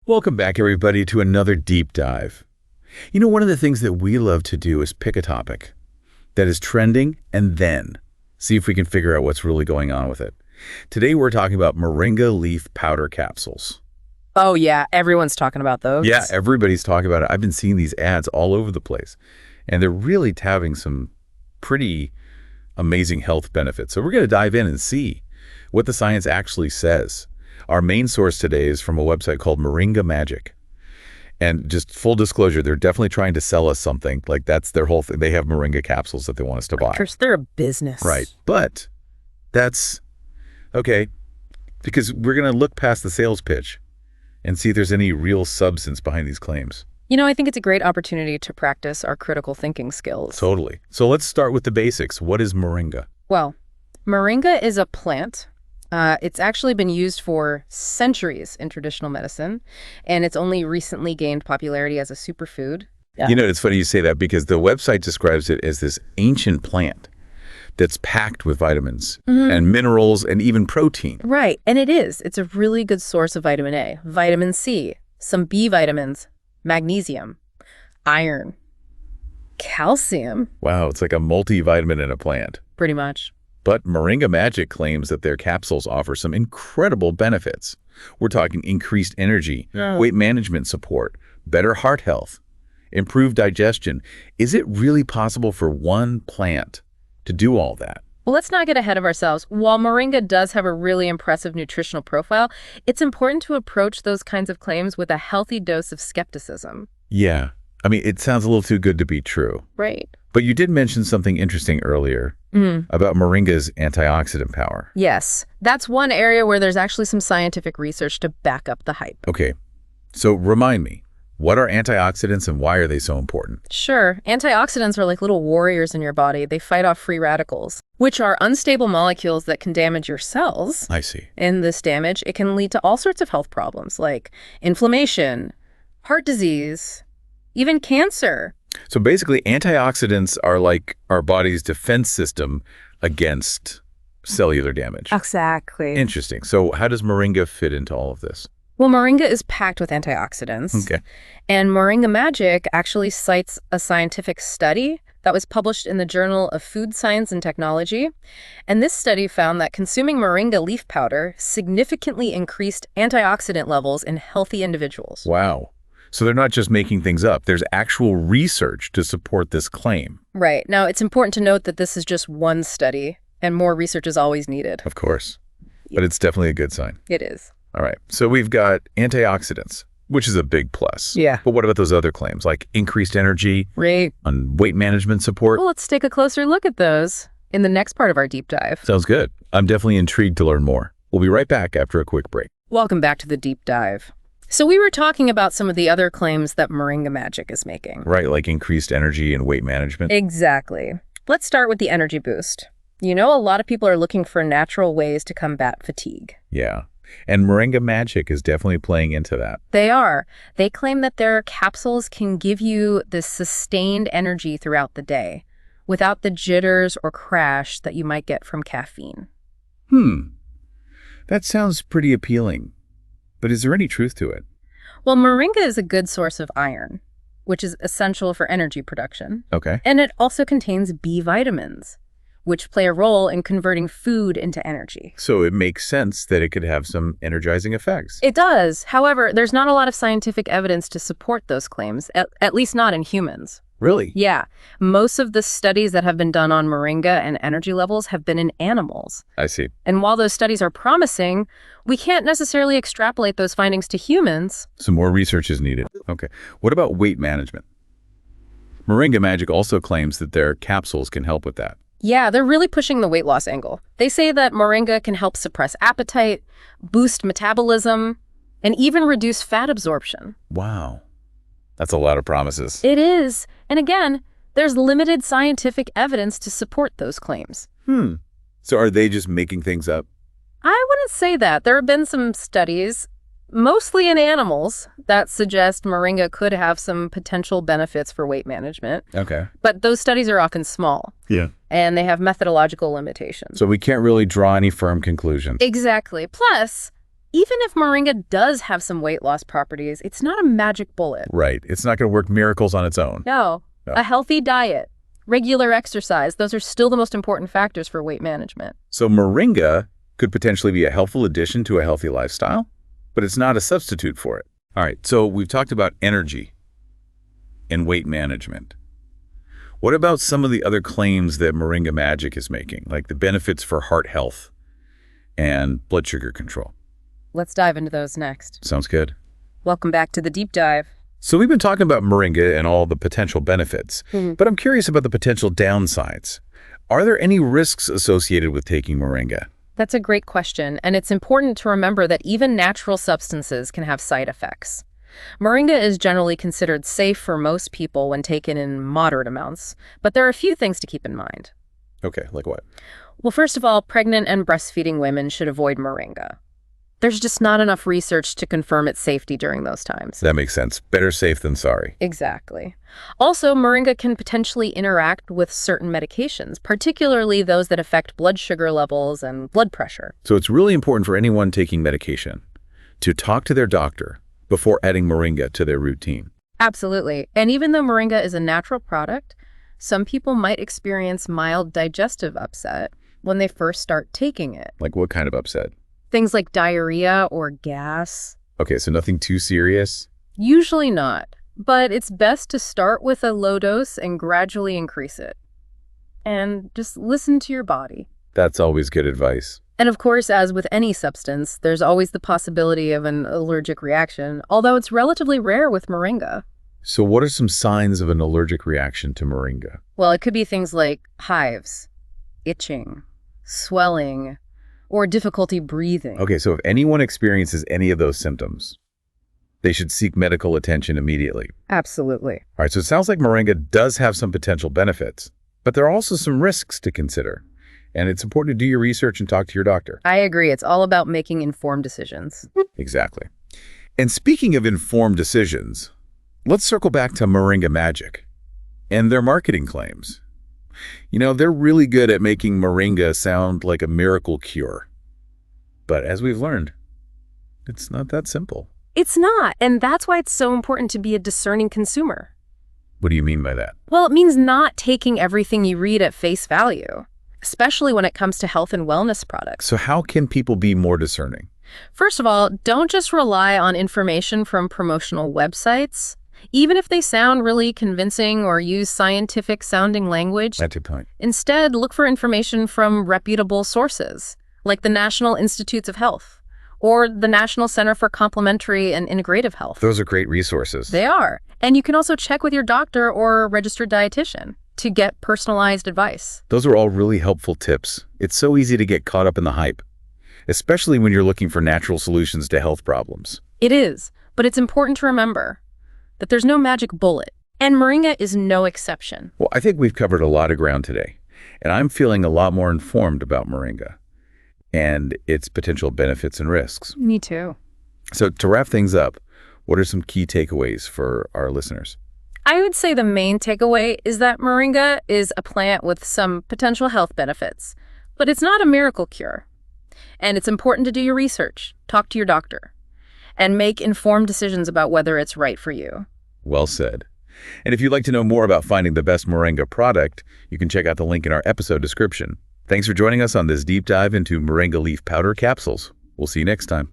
Welcome back, everybody, to another deep dive. You know, one of the things that we love to do is pick a topic that is trending and then see if we can figure out what's really going on with it. Today, we're talking about Moringa leaf powder capsules. Oh, yeah. Everyone's talking about those. Yeah, everybody's talking about it. I've been seeing these ads all over the place, and they're really touting some pretty amazing health benefits. So we're going to dive in and see what the science actually says. Our main source today is from a website called Moringa Magic. And just full disclosure, they're definitely trying to sell us something. Like, that's their whole thing. They have Moringa capsules that they want us to buy. First, they're a business. Right. But that's okay, because we're going to look past the sales pitch and see if there's any real substance behind these claims. You know, I think it's a great opportunity to practice our critical thinking skills. Totally. So let's start with the basics. What is Moringa? Well, Moringa is a plant. It's actually been used for centuries in traditional medicine, and it's only recently gained popularity as a superfood. Yeah. You know, it's funny you say that because the website describes it as this ancient plant that's packed with vitamins and minerals and even protein. Right, and it is. It's a really good source of vitamin A, vitamin C, some B vitamins, magnesium, iron, calcium. Wow, it's like a multivitamin in a plant. Pretty much. But Moringa Magic claims that their capsules offer some incredible benefits. We're talking increased energy, weight management support, better heart health, improved digestion. Is it really possible for one plant to do all that? Well, let's not get ahead of ourselves. While Moringa does have a really impressive nutritional profile, it's important to approach those kinds of claims with a healthy dose of skepticism. Yeah. I mean, it sounds a little too good to be true. Right. But you did mention something interesting earlier about Moringa's antioxidant power. Yes. That's one area where there's actually some scientific research to back up the hype. Okay. So remind me, what are antioxidants and why are they so important? Sure. Antioxidants are like little warriors in your body. They fight off free radicals, which are unstable molecules that can damage your cells. I see. And this damage, it can lead to all sorts of health problems like inflammation, heart disease, even cancer. So basically, antioxidants are like our body's defense system against cellular damage. Exactly. Interesting. So how does Moringa fit into all of this? Well, Moringa is packed with antioxidants. Okay. And Moringa Magic actually cites a scientific study that was published in the Journal of Food Science and Technology. And this study found that consuming Moringa leaf powder significantly increased antioxidant levels in healthy individuals. Wow. So they're not just making things up. There's actual research to support this claim. Right. Now, it's important to note that this is just one study, and more research is always needed. Of course. But it's definitely a good sign. It is. All right. So we've got antioxidants, which is a big plus. Yeah. But what about those other claims, like increased energy, Right. and weight management support? Well, let's take a closer look at those in the next part of our deep dive. Sounds good. I'm definitely intrigued to learn more. We'll be right back after a quick break. Welcome back to the deep dive. So we were talking about some of the other claims that Moringa Magic is making. Right, like increased energy and weight management. Exactly. Let's start with the energy boost. You know, a lot of people are looking for natural ways to combat fatigue. Yeah. And Moringa Magic is definitely playing into that. They are. They claim that their capsules can give you this sustained energy throughout the day without the jitters or crash that you might get from caffeine. That sounds pretty appealing. But is there any truth to it? Well, Moringa is a good source of iron, which is essential for energy production. Okay. And it also contains B vitamins, which play a role in converting food into energy. So it makes sense that it could have some energizing effects. It does. However, there's not a lot of scientific evidence to support those claims, at least not in humans. Really? Yeah. Most of the studies that have been done on Moringa and energy levels have been in animals. I see. And while those studies are promising, we can't necessarily extrapolate those findings to humans. Some more research is needed. Okay. What about weight management? Moringa Magic also claims that their capsules can help with that. Yeah, they're really pushing the weight loss angle. They say that Moringa can help suppress appetite, boost metabolism, and even reduce fat absorption. Wow. That's a lot of promises. It is. And again, there's limited scientific evidence to support those claims. So are they just making things up? I wouldn't say that. There have been some studies, mostly in animals, that suggest Moringa could have some potential benefits for weight management. Okay. But those studies are often small. Yeah. And they have methodological limitations. So we can't really draw any firm conclusions. Exactly. Plus, Even if moringa does have some weight loss properties, it's not a magic bullet. Right. It's not going to work miracles on its own. No. No. A healthy diet, regular exercise, those are still the most important factors for weight management. So moringa could potentially be a helpful addition to a healthy lifestyle, but it's not a substitute for it. All right, so we've talked about energy and weight management. What about some of the other claims that Moringa Magic is making, like the benefits for heart health and blood sugar control? Let's dive into those next. Sounds good. Welcome back to the deep dive. So we've been talking about Moringa and all the potential benefits, but I'm curious about the potential downsides. Are there any risks associated with taking Moringa? That's a great question, and it's important to remember that even natural substances can have side effects. Moringa is generally considered safe for most people when taken in moderate amounts, but there are a few things to keep in mind. Okay, like what? Well, first of all, pregnant and breastfeeding women should avoid moringa. There's just not enough research to confirm its safety during those times. That makes sense. Better safe than sorry. Exactly. Also, moringa can potentially interact with certain medications, particularly those that affect blood sugar levels and blood pressure. So it's really important for anyone taking medication to talk to their doctor before adding moringa to their routine. Absolutely. And even though moringa is a natural product, some people might experience mild digestive upset when they first start taking it. Like what kind of upset? Things like diarrhea or gas. Okay, so nothing too serious? Usually not, but it's best to start with a low dose and gradually increase it. And just listen to your body. That's always good advice. And of course, as with any substance, there's always the possibility of an allergic reaction, although it's relatively rare with moringa. So what are some signs of an allergic reaction to moringa? Well, it could be things like hives, itching, swelling, or difficulty breathing. Okay, so if anyone experiences any of those symptoms, they should seek medical attention immediately. Absolutely. All right, so it sounds like moringa does have some potential benefits, but there are also some risks to consider. And it's important to do your research and talk to your doctor. I agree. It's all about making informed decisions. Exactly. And speaking of informed decisions, let's circle back to Moringa Magic and their marketing claims. You know, they're really good at making moringa sound like a miracle cure. But as we've learned, it's not that simple. It's not, and that's why it's so important to be a discerning consumer. What do you mean by that? Well, it means not taking everything you read at face value, especially when it comes to health and wellness products. So how can people be more discerning? First of all, don't just rely on information from promotional websites, even if they sound really convincing or use scientific-sounding language. That's your point. Instead, look for information from reputable sources, like the National Institutes of Health or the National Center for Complementary and Integrative Health. Those are great resources. They are. And you can also check with your doctor or registered dietitian to get personalized advice. Those are all really helpful tips. It's so easy to get caught up in the hype, especially when you're looking for natural solutions to health problems. It is, but it's important to remember that there's no magic bullet, and moringa is no exception. Well, I think we've covered a lot of ground today, and I'm feeling a lot more informed about moringa and its potential benefits and risks. Me too. So to wrap things up, what are some key takeaways for our listeners? I would say the main takeaway is that moringa is a plant with some potential health benefits, but it's not a miracle cure. And it's important to do your research, talk to your doctor, and make informed decisions about whether it's right for you. Well said. And if you'd like to know more about finding the best moringa product, you can check out the link in our episode description. Thanks for joining us on this deep dive into moringa leaf powder capsules. We'll see you next time.